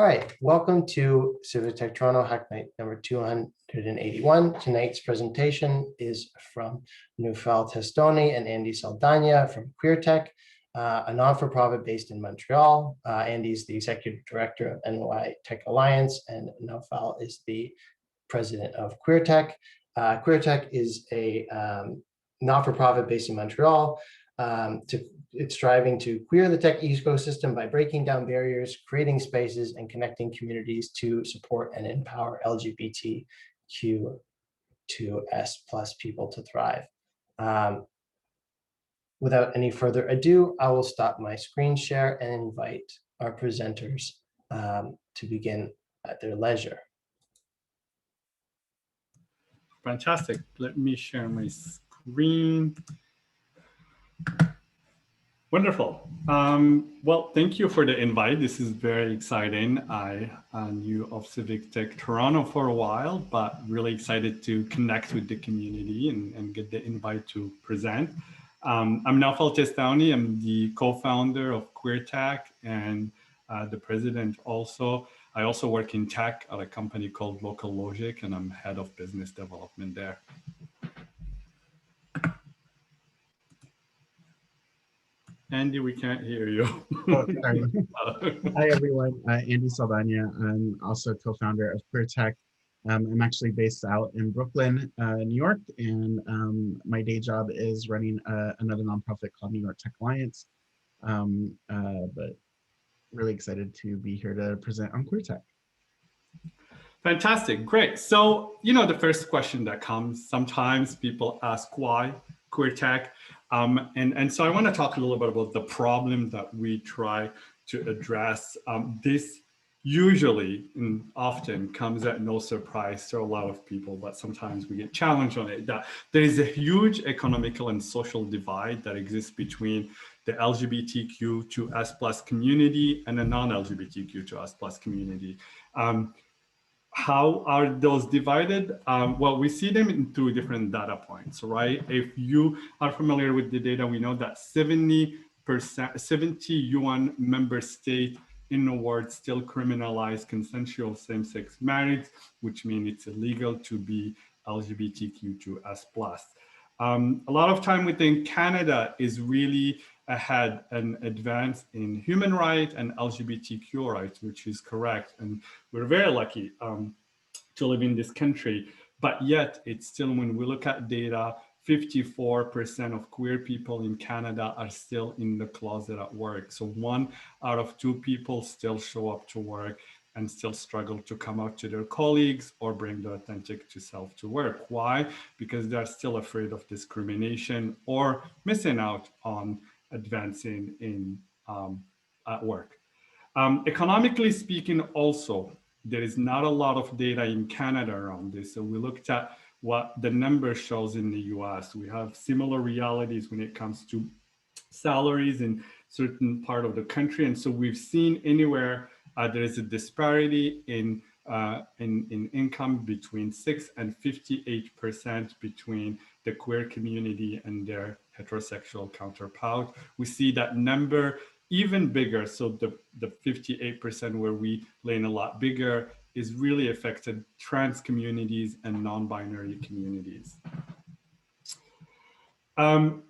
All right, welcome to Civic Tech Toronto Hacknight number 281. Tonight's presentation is from Naoufel Testaouni and Andy Saldana from QueerTech, a non-for-profit based in Montreal. Andy's the executive director of NY Tech Alliance, and Naoufel is the president of QueerTech. QueerTech is a not-for-profit based in Montreal. It's striving to queer the tech ecosystem by breaking down barriers, creating spaces, and connecting communities to support and empower LGBTQ2S+ people to thrive. Without any further ado, I will stop my screen share and invite our presenters to begin at their leisure. Fantastic. Let me share my screen. Wonderful. Well, thank you for the invite. This is very exciting. I knew of Civic Tech Toronto for a while, but really excited to connect with the community and get the invite to present. I'm Naoufel Testaouni. I'm the co-founder of QueerTech and the president also. I also work in tech at a company called Local Logic, and I'm head of business development there. Andy, we can't hear you. Oh, sorry. Hi, everyone. Andy Saldana. I'm also co-founder of QueerTech. I'm actually based out in Brooklyn, New York, and my day job is running another nonprofit called New York Tech Alliance. But really excited to be here to present on QueerTech. Fantastic, great. So, the first question that comes, sometimes people ask why QueerTech. And so I want to talk a little bit about the problem that we try to address. This usually and often comes at no surprise to a lot of people, but sometimes we get challenged on it, that there is a huge economical and social divide that exists between the LGBTQ2S+ community and the non-LGBTQ2S+ community. How are those divided? Well, we see them in two different data points, right? If you are familiar with the data, we know that 70 UN member states in the world still criminalize consensual same-sex marriage, which means it's illegal to be LGBTQ2S+. A lot of time we think Canada is really ahead and advanced in human rights and LGBTQ rights, which is correct. And we're very lucky to live in this country. But yet it's still, when we look at data, 54% of queer people in Canada are still in the closet at work. So 1 out of 2 people still show up to work and still struggle to come out to their colleagues or bring their authentic self to work. Why? Because they're still afraid of discrimination or missing out on advancing in at work. Economically speaking, also, there is not a lot of data in Canada around this. So we looked at what the number shows in the US. We have similar realities when it comes to salaries in certain part of the country. And so we've seen anywhere there is a disparity in income between 6 and 58% between the queer community and their heterosexual counterpart. We see that number even bigger. So the 58% where we lane a lot bigger is really affected trans communities and non-binary communities. One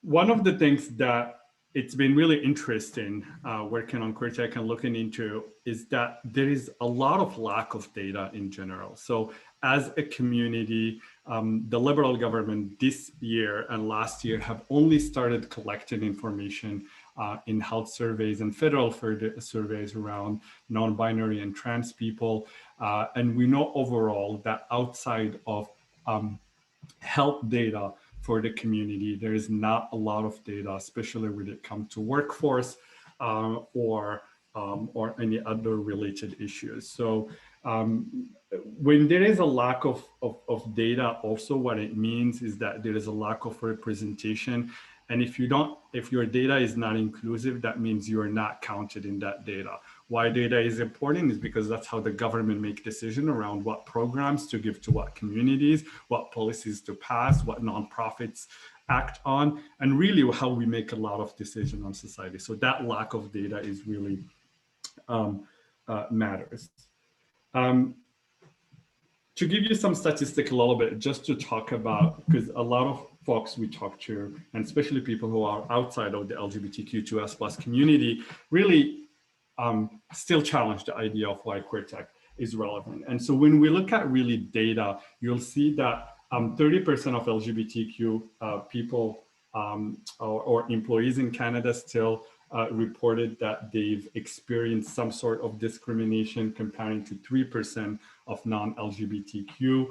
of the things that it's been really interesting working on QueerTech and looking into is that there is a lot of lack of data in general. So as a community, the Liberal government this year and last year have only started collecting information in health surveys and federal surveys around non-binary and trans people. And we know overall that outside of health data for the community, there is not a lot of data, especially when it comes to workforce or any other related issues. So when there is a lack of data, also what it means is that there is a lack of representation. And if your data is not inclusive, that means you are not counted in that data. Why data is important is because that's how the government make decisions around what programs to give to what communities, what policies to pass, what nonprofits act on, and really how we make a lot of decisions on society. So that lack of data is really matters. To give you some statistics a little bit, just to talk about, because a lot of folks we talk to, and especially people who are outside of the LGBTQ2S+ community, really still challenge the idea of why QueerTech is relevant. And so when we look at really data, you'll see that 30% of LGBTQ people or employees in Canada still reported that they've experienced some sort of discrimination, comparing to 3% of non-LGBTQ.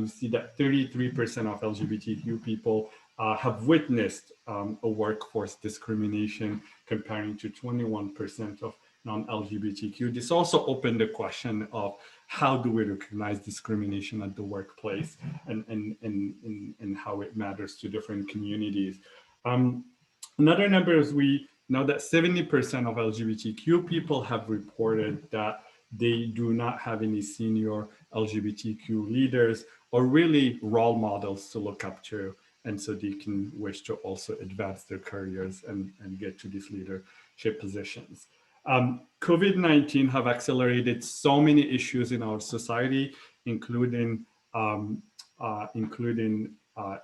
We see that 33% of LGBTQ people have witnessed a workforce discrimination, comparing to 21% of non-LGBTQ. This also opened the question of how do we recognize discrimination at the workplace, and how it matters to different communities. Another number is we know that 70% of LGBTQ people have reported that they do not have any senior LGBTQ leaders or really role models to look up to, and so they can wish to also advance their careers and get to these leadership positions. COVID-19 have accelerated so many issues in our society, including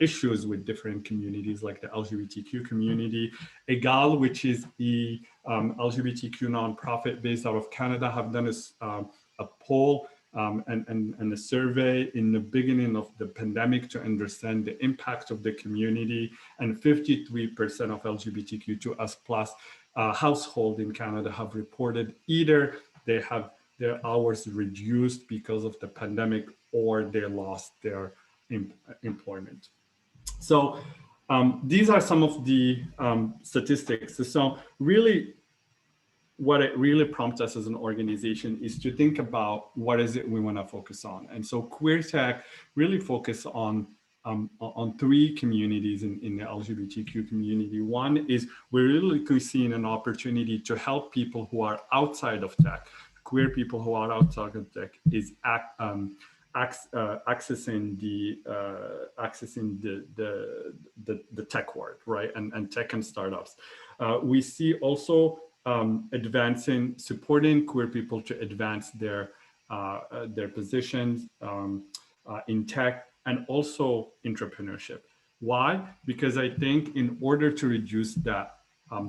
issues with different communities like the LGBTQ community. EGAL, which is the LGBTQ nonprofit based out of Canada, have done a poll and a survey in the beginning of the pandemic to understand the impact of the community, and 53% of LGBTQ2S+ household in Canada have reported either they have their hours reduced because of the pandemic or they lost their employment. So these are some of the statistics. So really, what it really prompts us as an organization is to think about what is it we want to focus on. And so QueerTech really focus on three communities in the LGBTQ community. One is we're really seeing an opportunity to help people who are outside of tech. Queer people who are outside of tech is accessing the tech world, right? And tech and startups. We see also supporting queer people to advance their positions in tech, and also entrepreneurship. Why? Because I think in order to reduce that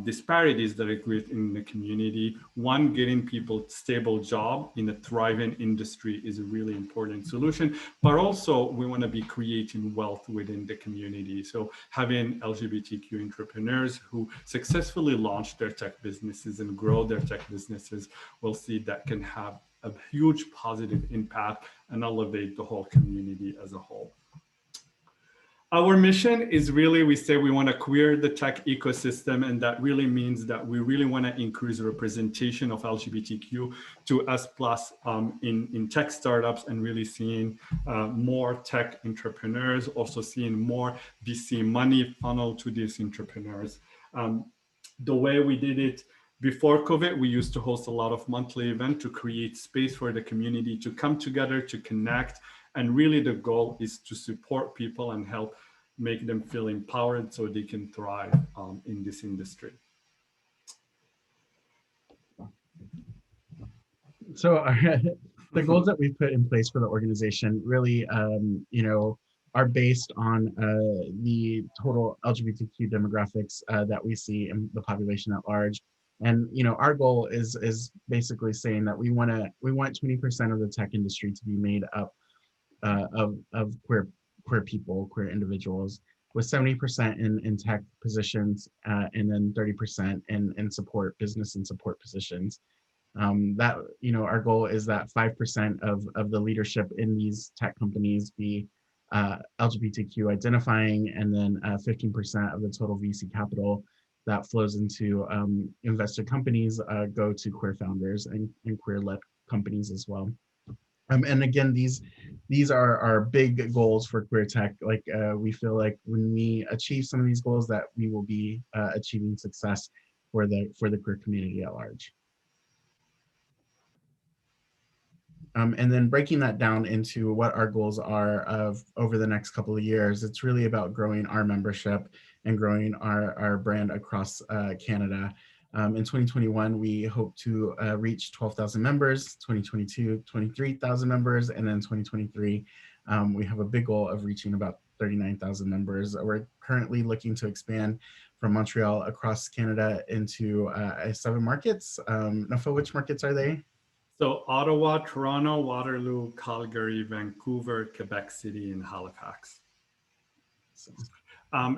disparities that exist in the community, one, getting people stable job in a thriving industry is a really important solution, but also we want to be creating wealth within the community. So having LGBTQ entrepreneurs who successfully launch their tech businesses and grow their tech businesses, we'll see that can have a huge positive impact and elevate the whole community as a whole. Our mission is really, we say we want to queer the tech ecosystem, and that really means that we really want to increase representation of LGBTQ2S+ in tech startups, and really seeing more tech entrepreneurs, also seeing more VC money funnel to these entrepreneurs. The way we did it before COVID, we used to host a lot of monthly events to create space for the community to come together, to connect. And really the goal is to support people and help make them feel empowered so they can thrive in this industry. So the goals that we've put in place for the organization really, are based on the total LGBTQ demographics that we see in the population at large. And our goal is basically saying that we want 20% of the tech industry to be made up of queer people, queer individuals, with 70% in tech positions, and then 30% in support, business and support positions. That our goal is that 5% of the leadership in these tech companies be LGBTQ identifying, and then 15% of the total VC capital that flows into invested companies go to queer founders and queer-led companies as well. And again, these are our big goals for QueerTech. Like we feel like when we achieve some of these goals, that we will be achieving success for the queer community at large. And then breaking that down into what our goals are over the next couple of years, it's really about growing our membership and growing our brand across Canada. In 2021, we hope to reach 12,000 members, 2022, 23,000 members, and then 2023, we have a big goal of reaching about 39,000 members. We're currently looking to expand from Montreal across Canada into 7 markets. Naoufel, which markets are they? So Ottawa, Toronto, Waterloo, Calgary, Vancouver, Quebec City, and Halifax. So,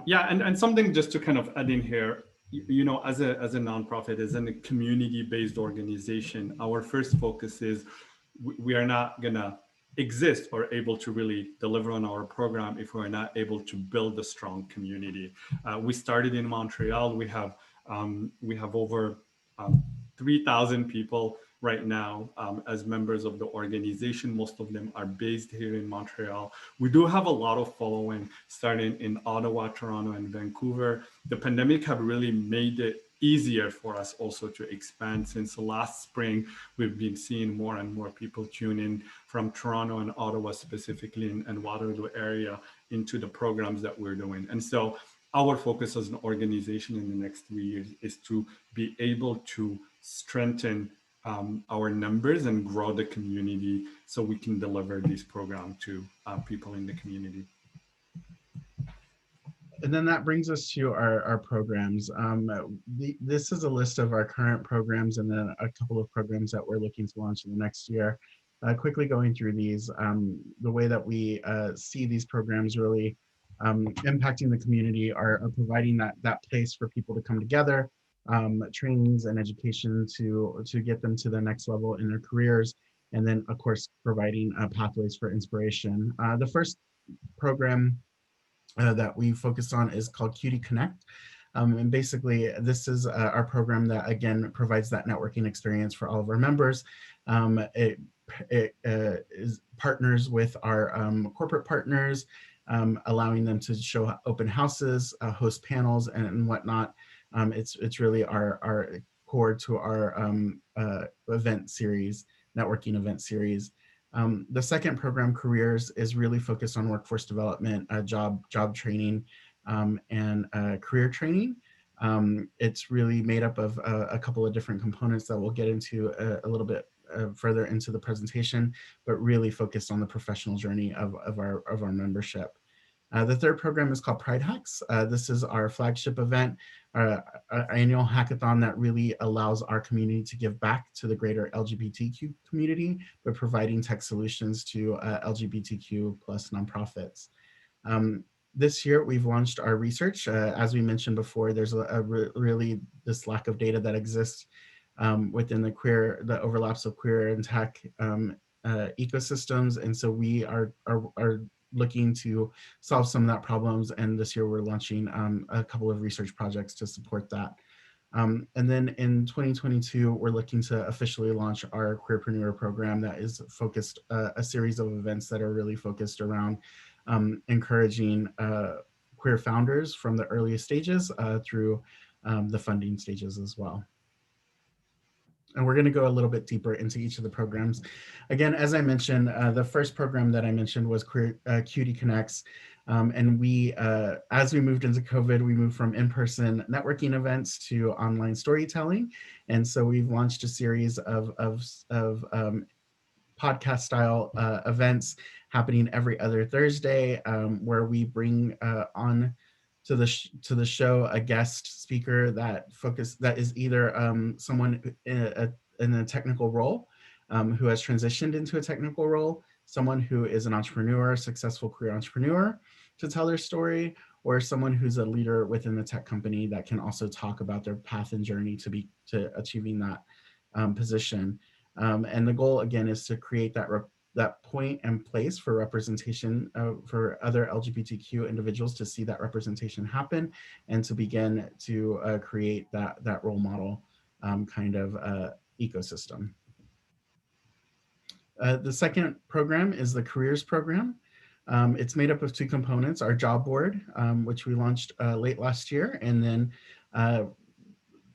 yeah, and something just to kind of add in here, you know, as a nonprofit, as a community-based organization, our first focus is we are not gonna exist or able to really deliver on our program if we're not able to build a strong community. We started in Montreal. We have over 3,000 people right now as members of the organization. Most of them are based here in Montreal. We do have a lot of following starting in Ottawa, Toronto, and Vancouver. The pandemic have really made it easier for us also to expand. Since last spring, we've been seeing more and more people tune in from Toronto and Ottawa specifically and Waterloo area into the programs that we're doing. And so our focus as an organization in the next 3 years is to be able to strengthen our numbers and grow the community so we can deliver this program to people in the community. And then that brings us to our programs. This is a list of our current programs and then a couple of programs that we're looking to launch in the next year. Quickly going through these, the way that we see these programs really impacting the community are providing that place for people to come together, trainings and education to get them to the next level in their careers, and then of course providing pathways for inspiration. The first program that we focus on is called QT Connect. And basically, this is our program that, again, provides that networking experience for all of our members. It is partners with our corporate partners, allowing them to show open houses, host panels, and whatnot. It's really our core to our event series, networking event series. The second program, Careers, is really focused on workforce development, job training, and career training. It's really made up of a couple of different components that we'll get into a little bit further into the presentation, but really focused on the professional journey of our membership. The third program is called Pride Hacks. This is our flagship event, our annual hackathon that really allows our community to give back to the greater LGBTQ community by providing tech solutions to LGBTQ plus nonprofits. This year, we've launched our research. As we mentioned before, there's really this lack of data that exists within the overlaps of queer and tech ecosystems. And so we are looking to solve some of that problems. And this year we're launching a couple of research projects to support that. And then in 2022, we're looking to officially launch our Queerpreneur program that is focused, a series of events that are really focused around encouraging queer founders from the earliest stages through the funding stages as well. And we're going to go a little bit deeper into each of the programs. Again, as I mentioned, the first program that I mentioned was QT Connects. And we, as we moved into COVID, we moved from in-person networking events to online storytelling. And so we've launched a series of podcast style events happening every other Thursday, where we bring on to the show a guest speaker that is either someone in a technical role who has transitioned into a technical role, someone who is an entrepreneur, successful career entrepreneur to tell their story, or someone who's a leader within the tech company that can also talk about their path and journey to achieving that position. And the goal again is to create that point and place for representation for other LGBTQ individuals to see that representation happen and to begin to create that role model kind of ecosystem. The second program is the Careers program. It's made up of 2 components, our job board, which we launched late last year, and then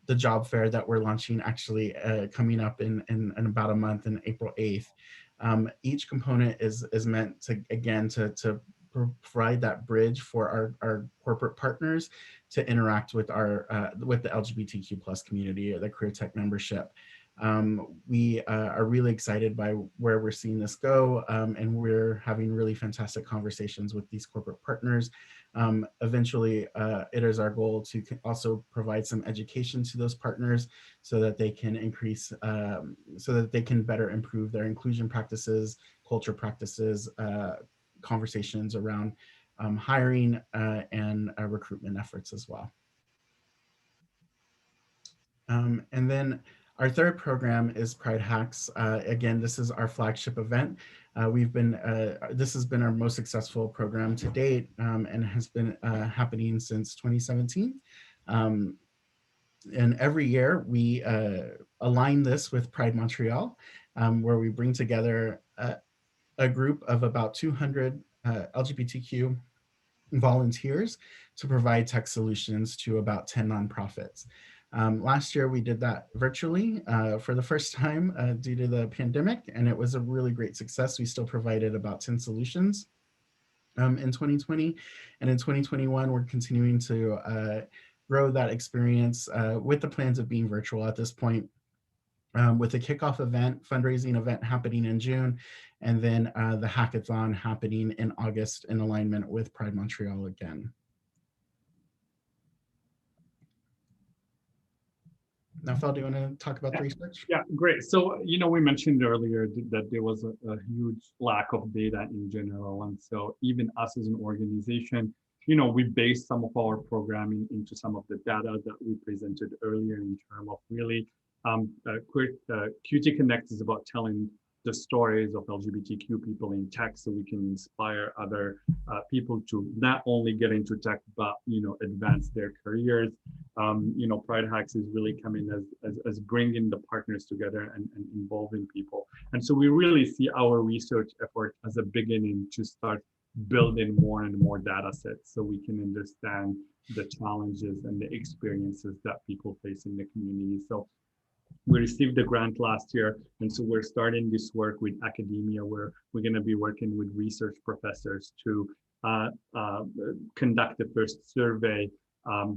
the job fair that we're launching actually coming up in about a month, in April 8th. Each component is meant to, again, to provide that bridge for our corporate partners to interact with with the LGBTQ plus community or the QueerTech membership. We are really excited by where we're seeing this go, and we're having really fantastic conversations with these corporate partners. Eventually, it is our goal to also provide some education to those partners so that they can increase, so that they can better improve their inclusion practices, culture practices, conversations around hiring and recruitment efforts as well. And then our third program is Pride Hacks. Again, this is our flagship event. This has been our most successful program to date, and has been happening since 2017. And every year we align this with Pride Montreal, where we bring together a group of about 200 LGBTQ volunteers to provide tech solutions to about 10 nonprofits. Last year, we did that virtually for the first time due to the pandemic, and it was a really great success. We still provided about 10 solutions in 2020. And in 2021, we're continuing to grow that experience with the plans of being virtual at this point, with a kickoff event, fundraising event happening in June, and then the hackathon happening in August in alignment with Pride Montreal again. Naoufel, do you want to talk about the research? Yeah, great. So, we mentioned earlier that there was a huge lack of data in general. And so even us as an organization, we based some of our programming into some of the data that we presented earlier in terms of really QT Connect is about telling the stories of LGBTQ people in tech, so we can inspire other people to not only get into tech, but advance their careers. Pride Hacks is really coming as bringing the partners together and involving people. And so we really see our research effort as a beginning to start building more and more data sets so we can understand the challenges and the experiences that people face in the community. So we received the grant last year, and so we're starting this work with academia, where we're going to be working with research professors to conduct the first survey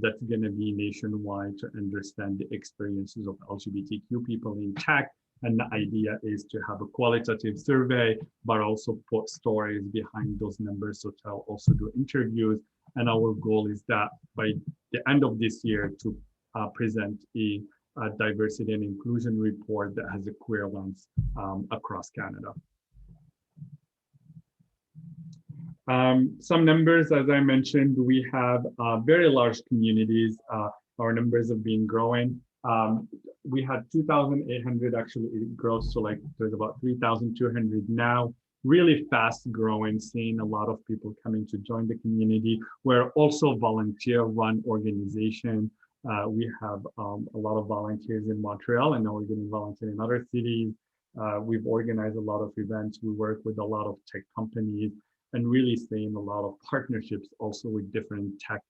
that's going to be nationwide to understand the experiences of LGBTQ people in tech. And the idea is to have a qualitative survey, but also put stories behind those numbers, so to also do interviews. And our goal is that by the end of this year to present a diversity and inclusion report that has a queer lens across Canada. Some numbers, as I mentioned, we have very large communities. Our numbers have been growing. We had 2,800, actually it grows to there's about 3,200 now. Really fast growing, seeing a lot of people coming to join the community. We're also volunteer-run organization. We have a lot of volunteers in Montreal, and now we're getting volunteers in other cities. We've organized a lot of events. We work with a lot of tech companies, and really seeing a lot of partnerships also with different tech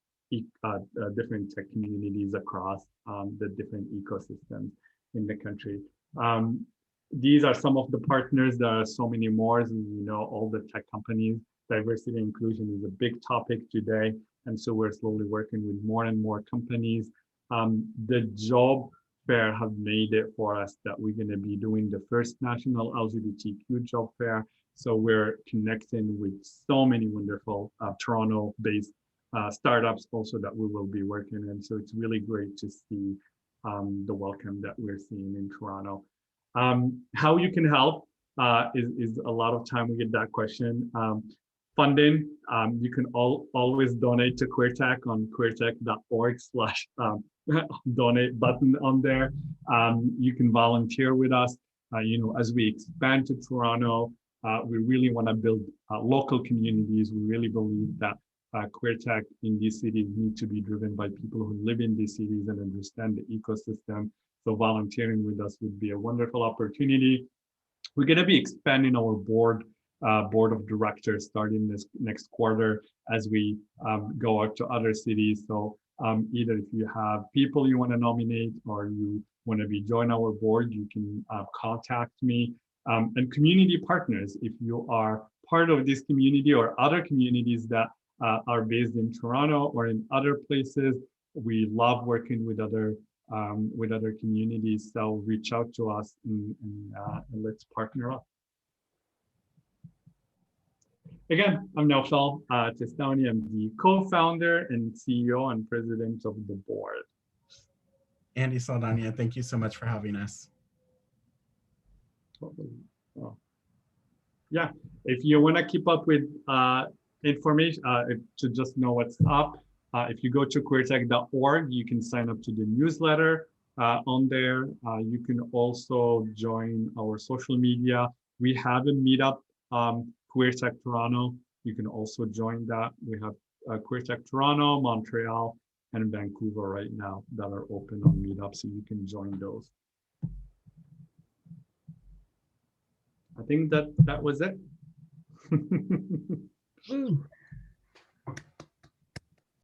communities across the different ecosystems in the country. These are some of the partners. There are so many more, and all the tech companies. Diversity and inclusion is a big topic today, and so we're slowly working with more and more companies. The job fair have made it for us that we're going to be doing the first national LGBTQ job fair. So we're connecting with so many wonderful Toronto-based startups also that we will be working in. So it's really great to see the welcome that we're seeing in Toronto. How you can help is a lot of time we get that question. Funding, you can always donate to QueerTech on queertech.org/donate button on there. You can volunteer with us. As we expand to Toronto, we really want to build local communities. We really believe that QueerTech in these cities need to be driven by people who live in these cities and understand the ecosystem. So volunteering with us would be a wonderful opportunity. We're going to be expanding our board of directors starting this next quarter as we go out to other cities. So either if you have people you want to nominate or you want to join our board, you can contact me. And community partners, if you are part of this community or other communities that are based in Toronto or in other places, we love working with other communities. So reach out to us and let's partner up. Again, I'm Naoufel Testaouni. I'm the co-founder and CEO and president of the board. Andy Saldana, thank you so much for having us. Oh. Yeah, if you want to keep up with information, to just know what's up, if you go to QueerTech.org, you can sign up to the newsletter on there. You can also join our social media. We have a meetup, QueerTech Toronto. You can also join that. We have QueerTech Toronto, Montreal, and Vancouver right now that are open on meetup, so you can join those. I think that was it.